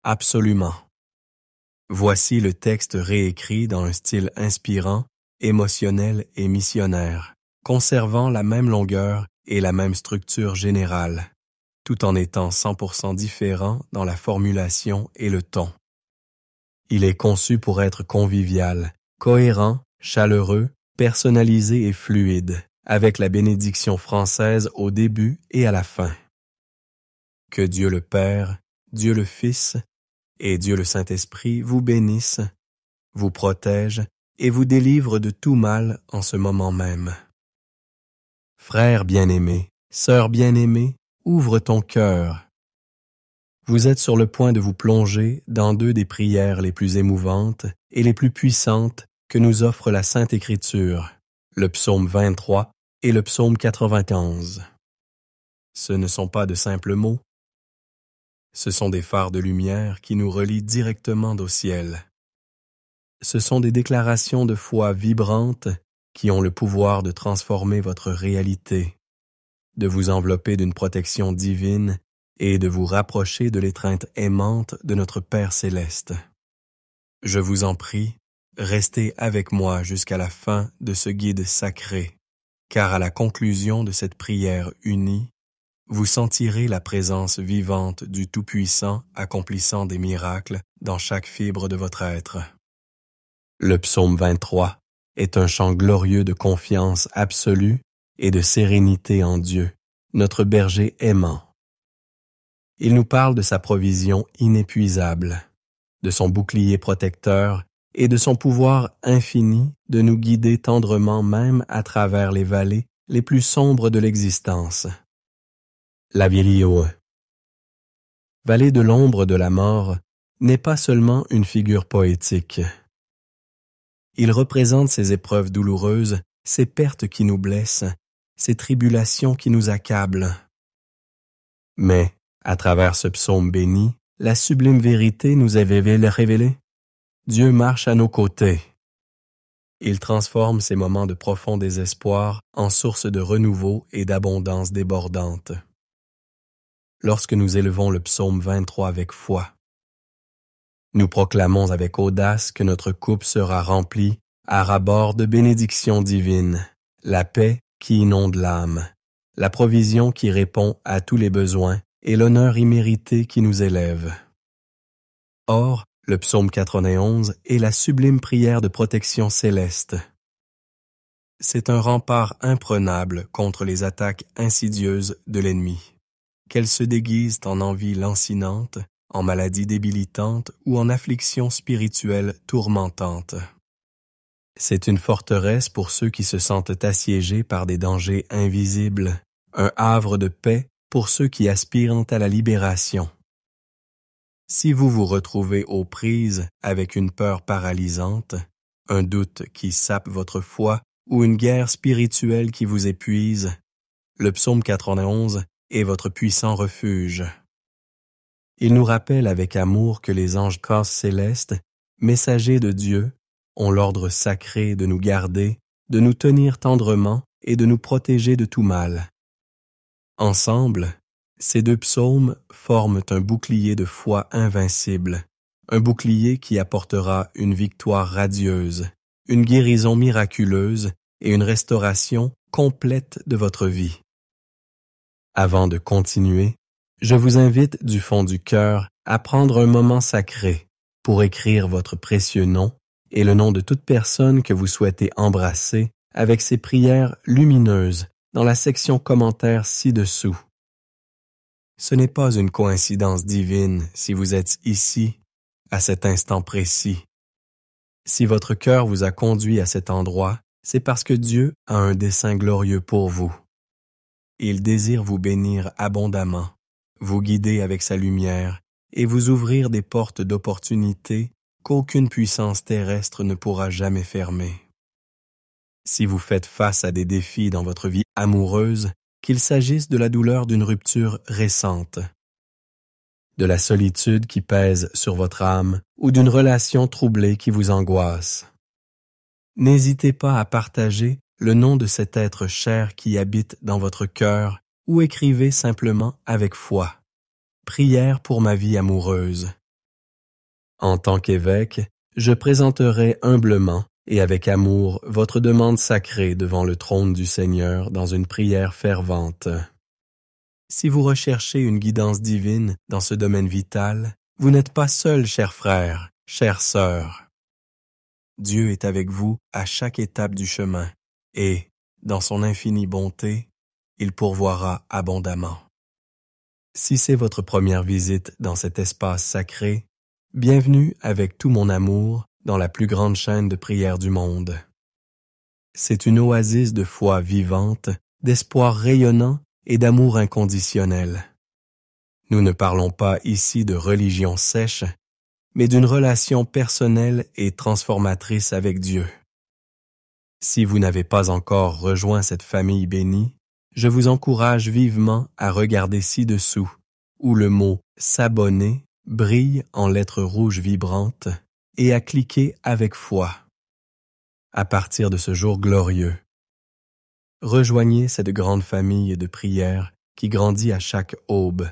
Absolument. Voici le texte réécrit dans un style inspirant, émotionnel et missionnaire, conservant la même longueur et la même structure générale, tout en étant 100% différent dans la formulation et le ton. Il est conçu pour être convivial, cohérent, chaleureux, personnalisé et fluide, avec la bénédiction française au début et à la fin. Que Dieu le Père, Dieu le Fils et Dieu le Saint-Esprit vous bénissent, vous protègent et vous délivrent de tout mal en ce moment même. Frère bien-aimé, sœur bien-aimée, ouvre ton cœur. Vous êtes sur le point de vous plonger dans deux des prières les plus émouvantes et les plus puissantes que nous offre la Sainte Écriture, le psaume 23 et le psaume 95. Ce ne sont pas de simples mots. Ce sont des phares de lumière qui nous relient directement au ciel. Ce sont des déclarations de foi vibrantes qui ont le pouvoir de transformer votre réalité, de vous envelopper d'une protection divine et de vous rapprocher de l'étreinte aimante de notre Père céleste. Je vous en prie, restez avec moi jusqu'à la fin de ce guide sacré, car à la conclusion de cette prière unie, vous sentirez la présence vivante du Tout-Puissant accomplissant des miracles dans chaque fibre de votre être. Le psaume 23 est un chant glorieux de confiance absolue et de sérénité en Dieu, notre berger aimant. Il nous parle de sa provision inépuisable, de son bouclier protecteur et de son pouvoir infini de nous guider tendrement même à travers les vallées les plus sombres de l'existence. La Virioe. Vallée de l'ombre de la mort n'est pas seulement une figure poétique. Il représente ces épreuves douloureuses, ces pertes qui nous blessent, ces tribulations qui nous accablent. Mais, à travers ce psaume béni, la sublime vérité nous est révélée. Dieu marche à nos côtés. Il transforme ces moments de profond désespoir en source de renouveau et d'abondance débordante. Lorsque nous élevons le psaume 23 avec foi, nous proclamons avec audace que notre coupe sera remplie à ras-bord de bénédictions divines, la paix qui inonde l'âme, la provision qui répond à tous les besoins et l'honneur immérité qui nous élève. Or, le psaume 91 est la sublime prière de protection céleste. C'est un rempart imprenable contre les attaques insidieuses de l'ennemi, qu'elles se déguisent en envie lancinante, en maladie débilitante ou en affliction spirituelle tourmentante. C'est une forteresse pour ceux qui se sentent assiégés par des dangers invisibles, un havre de paix pour ceux qui aspirent à la libération. Si vous vous retrouvez aux prises avec une peur paralysante, un doute qui sape votre foi ou une guerre spirituelle qui vous épuise, le psaume 91 est votre puissant refuge. Il nous rappelle avec amour que les anges célestes, messagers de Dieu, ont l'ordre sacré de nous garder, de nous tenir tendrement et de nous protéger de tout mal. Ensemble, ces deux psaumes forment un bouclier de foi invincible, un bouclier qui apportera une victoire radieuse, une guérison miraculeuse et une restauration complète de votre vie. Avant de continuer, je vous invite du fond du cœur à prendre un moment sacré pour écrire votre précieux nom et le nom de toute personne que vous souhaitez embrasser avec ces prières lumineuses dans la section commentaires ci-dessous. Ce n'est pas une coïncidence divine si vous êtes ici, à cet instant précis. Si votre cœur vous a conduit à cet endroit, c'est parce que Dieu a un dessein glorieux pour vous. Il désire vous bénir abondamment, vous guider avec sa lumière et vous ouvrir des portes d'opportunités qu'aucune puissance terrestre ne pourra jamais fermer. Si vous faites face à des défis dans votre vie amoureuse, qu'il s'agisse de la douleur d'une rupture récente, de la solitude qui pèse sur votre âme ou d'une relation troublée qui vous angoisse, n'hésitez pas à partager le nom de cet être cher qui habite dans votre cœur ou écrivez simplement avec foi. Prière pour ma vie amoureuse. En tant qu'évêque, je présenterai humblement et avec amour votre demande sacrée devant le trône du Seigneur dans une prière fervente. Si vous recherchez une guidance divine dans ce domaine vital, vous n'êtes pas seul, chers frères, chères sœurs. Dieu est avec vous à chaque étape du chemin et, dans son infinie bonté, il pourvoira abondamment. Si c'est votre première visite dans cet espace sacré, bienvenue avec tout mon amour dans la plus grande chaîne de prière du monde. C'est une oasis de foi vivante, d'espoir rayonnant et d'amour inconditionnel. Nous ne parlons pas ici de religion sèche, mais d'une relation personnelle et transformatrice avec Dieu. Si vous n'avez pas encore rejoint cette famille bénie, je vous encourage vivement à regarder ci-dessous, où le mot « s'abonner » brille en lettres rouges vibrantes, et à cliquer avec foi. À partir de ce jour glorieux, rejoignez cette grande famille de prière qui grandit à chaque aube,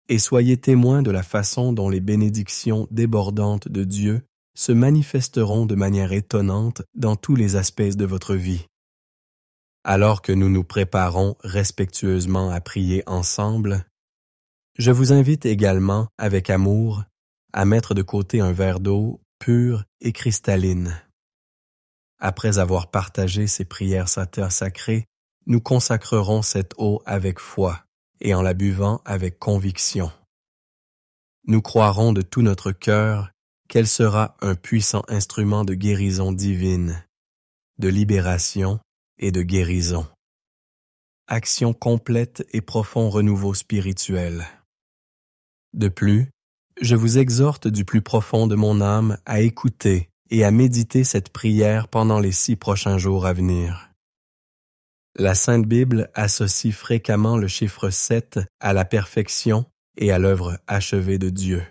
et soyez témoins de la façon dont les bénédictions débordantes de Dieu se manifesteront de manière étonnante dans tous les aspects de votre vie. Alors que nous nous préparons respectueusement à prier ensemble, je vous invite également, avec amour, à mettre de côté un verre d'eau pure et cristalline. Après avoir partagé ces prières sacrées, nous consacrerons cette eau avec foi et en la buvant avec conviction. Nous croirons de tout notre cœur qu'elle sera un puissant instrument de guérison divine, de libération et de guérison. Action complète et profond renouveau spirituel. De plus, je vous exhorte du plus profond de mon âme à écouter et à méditer cette prière pendant les 6 prochains jours à venir. La Sainte Bible associe fréquemment le chiffre 7 à la perfection et à l'œuvre achevée de Dieu.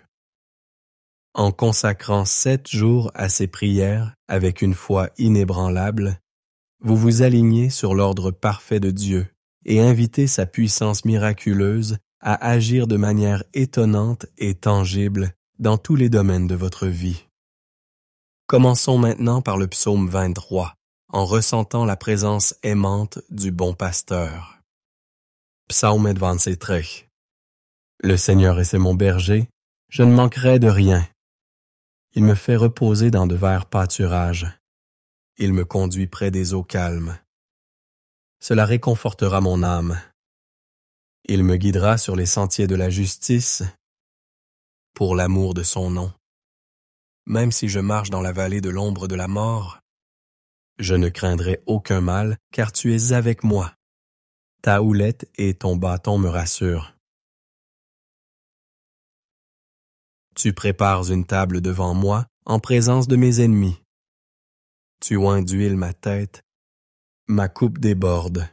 En consacrant 7 jours à ces prières avec une foi inébranlable, vous vous alignez sur l'ordre parfait de Dieu et invitez sa puissance miraculeuse à agir de manière étonnante et tangible dans tous les domaines de votre vie. Commençons maintenant par le psaume 23, en ressentant la présence aimante du bon pasteur. Psaume 23. Le Seigneur est mon berger, je ne manquerai de rien. Il me fait reposer dans de verts pâturages. Il me conduit près des eaux calmes. Cela réconfortera mon âme. Il me guidera sur les sentiers de la justice, pour l'amour de son nom. Même si je marche dans la vallée de l'ombre de la mort, je ne craindrai aucun mal, car tu es avec moi. Ta houlette et ton bâton me rassurent. Tu prépares une table devant moi en présence de mes ennemis. Tu oins d'huile ma tête, ma coupe déborde.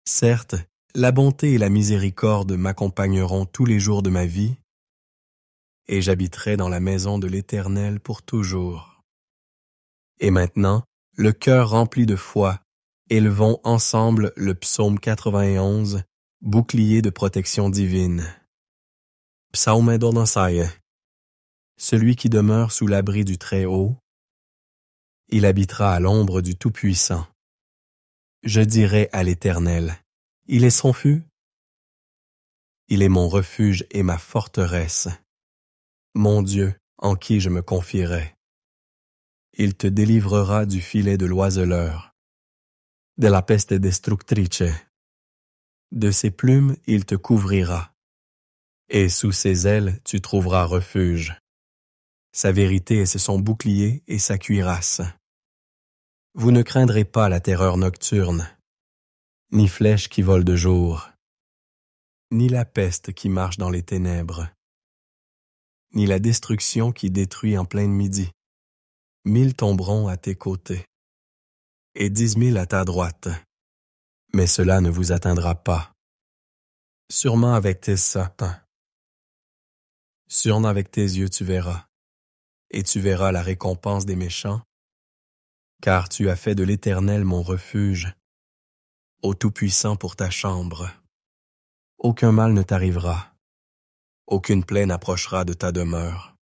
Certes, la bonté et la miséricorde m'accompagneront tous les jours de ma vie, et j'habiterai dans la maison de l'Éternel pour toujours. Et maintenant, le cœur rempli de foi, élevons ensemble le psaume 91, bouclier de protection divine. Psaume d'Odonsaïe. Celui qui demeure sous l'abri du Très-Haut, il habitera à l'ombre du Tout-Puissant. Je dirai à l'Éternel, il est son fût. Il est mon refuge et ma forteresse, mon Dieu en qui je me confierai. Il te délivrera du filet de l'oiseleur, de la peste destructrice. De ses plumes il te couvrira, et sous ses ailes tu trouveras refuge. Sa vérité est son bouclier et sa cuirasse. Vous ne craindrez pas la terreur nocturne, ni flèche qui vole de jour, ni la peste qui marche dans les ténèbres, ni la destruction qui détruit en plein midi. 1000 tomberont à tes côtés, et 10 000 à ta droite, mais cela ne vous atteindra pas. Sûrement avec tes sapins, sûrement avec tes yeux tu verras, et tu verras la récompense des méchants, car tu as fait de l'Éternel mon refuge, au Tout-Puissant pour ta chambre. Aucun mal ne t'arrivera, aucune plaie n'approchera de ta demeure.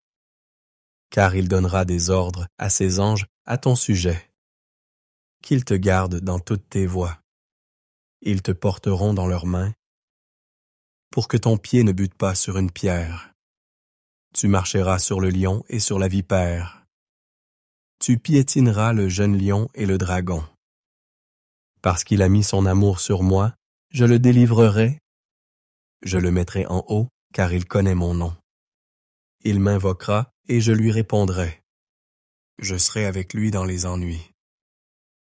car il donnera des ordres à ses anges à ton sujet, qu'ils te gardent dans toutes tes voies. Ils te porteront dans leurs mains, pour que ton pied ne bute pas sur une pierre. Tu marcheras sur le lion et sur la vipère. Tu piétineras le jeune lion et le dragon. Parce qu'il a mis son amour sur moi, je le délivrerai. Je le mettrai en haut, car il connaît mon nom. Il m'invoquera et je lui répondrai. Je serai avec lui dans les ennuis.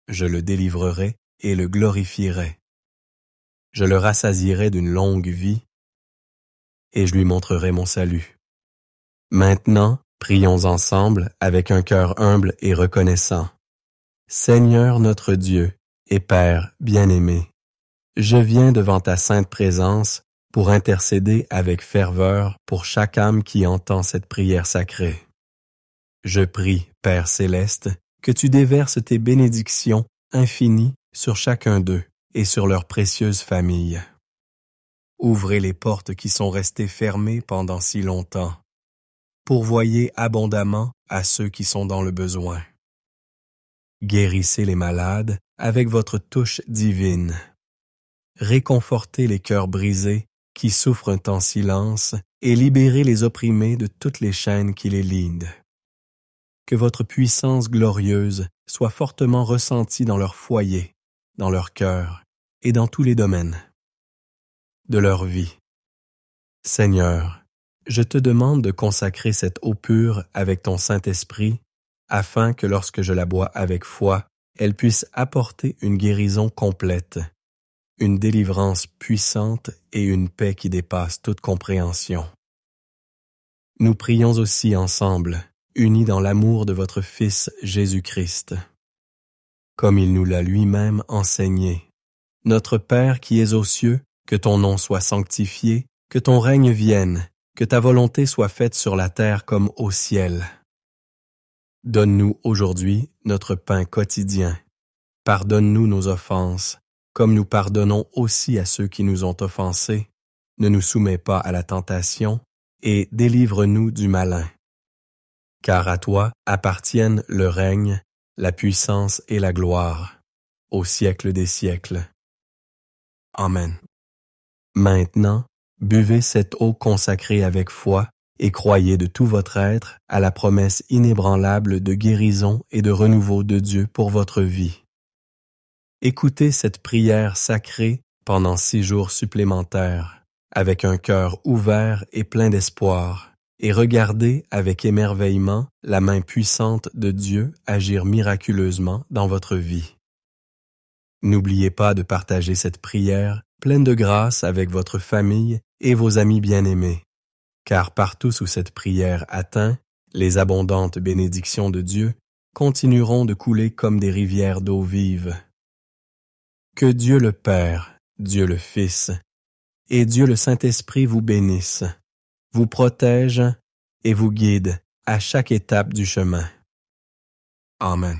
Je le délivrerai et le glorifierai. Je le rassasierai d'une longue vie et je lui montrerai mon salut. Maintenant, prions ensemble avec un cœur humble et reconnaissant. Seigneur notre Dieu et Père bien-aimé, je viens devant ta sainte présence pour intercéder avec ferveur pour chaque âme qui entend cette prière sacrée. Je prie, Père céleste, que tu déverses tes bénédictions infinies sur chacun d'eux et sur leurs précieuses familles. Ouvrez les portes qui sont restées fermées pendant si longtemps. Pourvoyez abondamment à ceux qui sont dans le besoin. Guérissez les malades avec votre touche divine. Réconfortez les cœurs brisés qui souffrent en silence et libérez les opprimés de toutes les chaînes qui les lient. Que votre puissance glorieuse soit fortement ressentie dans leur foyer, dans leur cœur et dans tous les domaines de leur vie. Seigneur, je te demande de consacrer cette eau pure avec ton Saint-Esprit, afin que lorsque je la bois avec foi, elle puisse apporter une guérison complète, une délivrance puissante et une paix qui dépasse toute compréhension. Nous prions aussi ensemble, unis dans l'amour de votre Fils Jésus-Christ. Comme il nous l'a lui-même enseigné, notre Père qui es aux cieux, que ton nom soit sanctifié, que ton règne vienne, que ta volonté soit faite sur la terre comme au ciel. Donne-nous aujourd'hui notre pain quotidien. Pardonne-nous nos offenses, comme nous pardonnons aussi à ceux qui nous ont offensés. Ne nous soumets pas à la tentation, et délivre-nous du malin. Car à toi appartiennent le règne, la puissance et la gloire, au siècle des siècles. Amen. Maintenant, buvez cette eau consacrée avec foi et croyez de tout votre être à la promesse inébranlable de guérison et de renouveau de Dieu pour votre vie. Écoutez cette prière sacrée pendant 6 jours supplémentaires, avec un cœur ouvert et plein d'espoir, et regardez avec émerveillement la main puissante de Dieu agir miraculeusement dans votre vie. N'oubliez pas de partager cette prière pleine de grâce avec votre famille et vos amis bien-aimés, car partout où cette prière atteint, les abondantes bénédictions de Dieu continueront de couler comme des rivières d'eau vive. Que Dieu le Père, Dieu le Fils et Dieu le Saint-Esprit vous bénissent, vous protègent et vous guident à chaque étape du chemin. Amen.